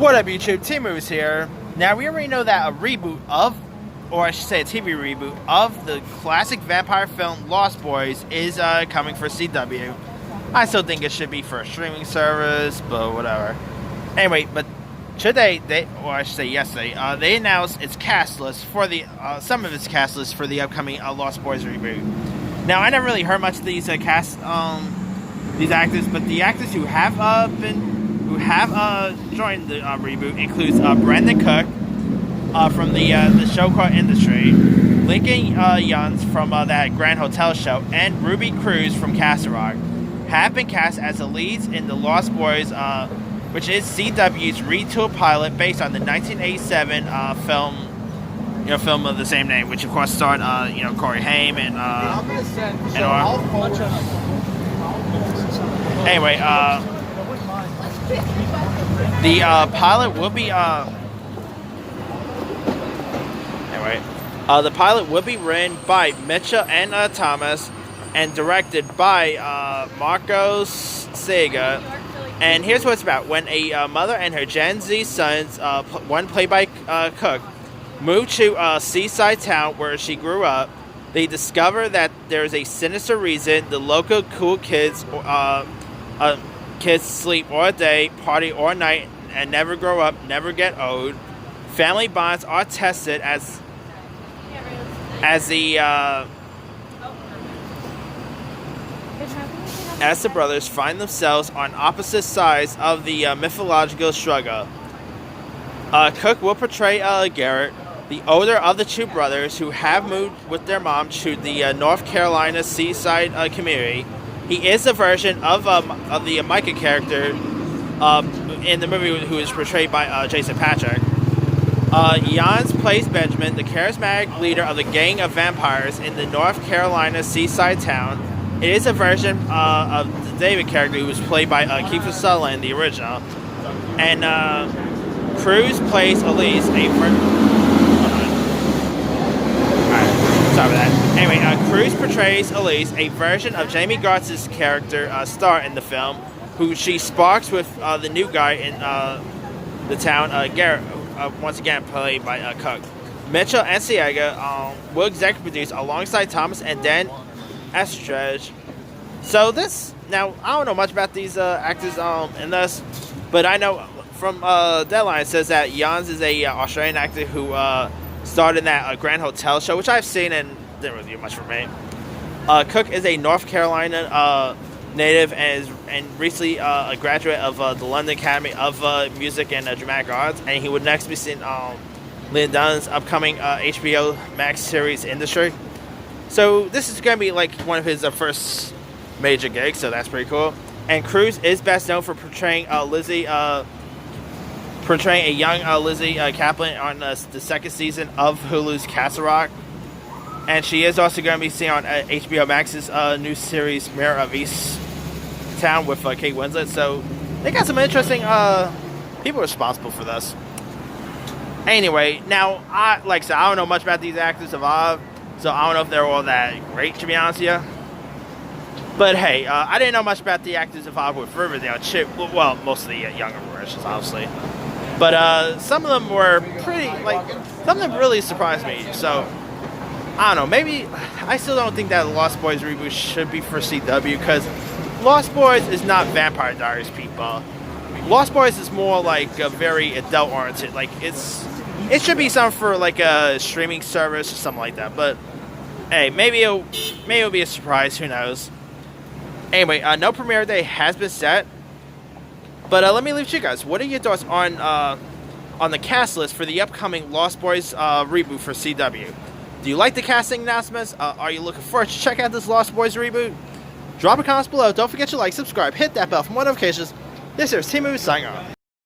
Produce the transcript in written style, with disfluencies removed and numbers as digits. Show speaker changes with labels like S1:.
S1: What up, YouTube? T-Moves here. Now, we already know that a reboot of, or I should say a TV reboot of the classic vampire film Lost Boys is coming for CW. I still think it should be for a streaming service, but whatever. Anyway, but today, or I should say yesterday, they announced its cast list for the, some of its cast lists for the upcoming Lost Boys reboot. Now, I never really heard much of these these actors, but the actors who have joined the reboot includes Brandon Cook from the show called Industry, Lincoln Yuns from that Grand Hotel show, and Ruby Cruz from Castle Rock have been cast as the leads in the Lost Boys, which is CW's retool pilot based on the 1987 film of the same name, which of course starred Corey Haim and anyway, the pilot will be the pilot will be written by Mitchell and Thomas and directed by Marcos Sega. And here's what it's about. When a mother and her Gen Z sons, one played by Cook, move to a seaside town where she grew up, they discover that there's a sinister reason the local cool kids sleep all day, party all night, and never grow up, never get old. Family bonds are tested as the brothers find themselves on opposite sides of the mythological struggle. Cook will portray Garrett, the older of the two brothers who have moved with their mom to the North Carolina seaside community. He is a version of the Micah character in the movie, who is portrayed by Jason Patrick. Jans plays Benjamin, the charismatic leader of the gang of vampires in the North Carolina seaside town. It is a version of the David character, who was played by Kiefer Sutherland in the original. And Cruz plays Elise, Anyway, Cruz portrays Elise, a version of Jamie Gartz's character star in the film, who she sparks with the new guy in the town, Garrett, once again played by Cook. Mitchell and Siega will executive produce alongside Thomas and Dan Estridge. So now I don't know much about these actors in this, but I know from Deadline it says that Jans is a Australian actor who starred in that Grand Hotel show, which I've seen and didn't really do much for me. Cook is a North Carolina native and recently a graduate of the London Academy of Music and Dramatic Arts, and he would next be seen Lynn Dunn's upcoming HBO Max series Industry. So this is going to be like one of his first major gigs, so that's pretty cool. And Cruz is best known for portraying Lizzie, portraying a young Lizzie Kaplan on the second season of Hulu's Castle Rock. And she is also going to be seen on HBO Max's new series Mayor of Easttown with Kate Winslet. So they got some interesting people responsible for this. Anyway, now like I said, I don't know much about these actors involved, so I don't know if they're all that great, to be honest with you. But hey, I didn't know much about the actors involved with Riverdale. Well, most of the younger versions, obviously. But some of them were pretty, some of them really surprised me. So I don't know, maybe I still don't think that Lost Boys reboot should be for CW, because Lost Boys is not Vampire Diaries, people. Lost Boys is more like a very adult oriented. It should be something for like a streaming service or something like that. But hey, maybe it'll be a surprise. Who knows? Anyway, no premiere day has been set. But let me leave it to you guys. What are your thoughts on the cast list for the upcoming Lost Boys reboot for CW? Do you like the casting announcements? Are you looking forward to check out this Lost Boys reboot? Drop a comment below. Don't forget to like, subscribe, hit that bell for more notifications. This is T-Moves signing off.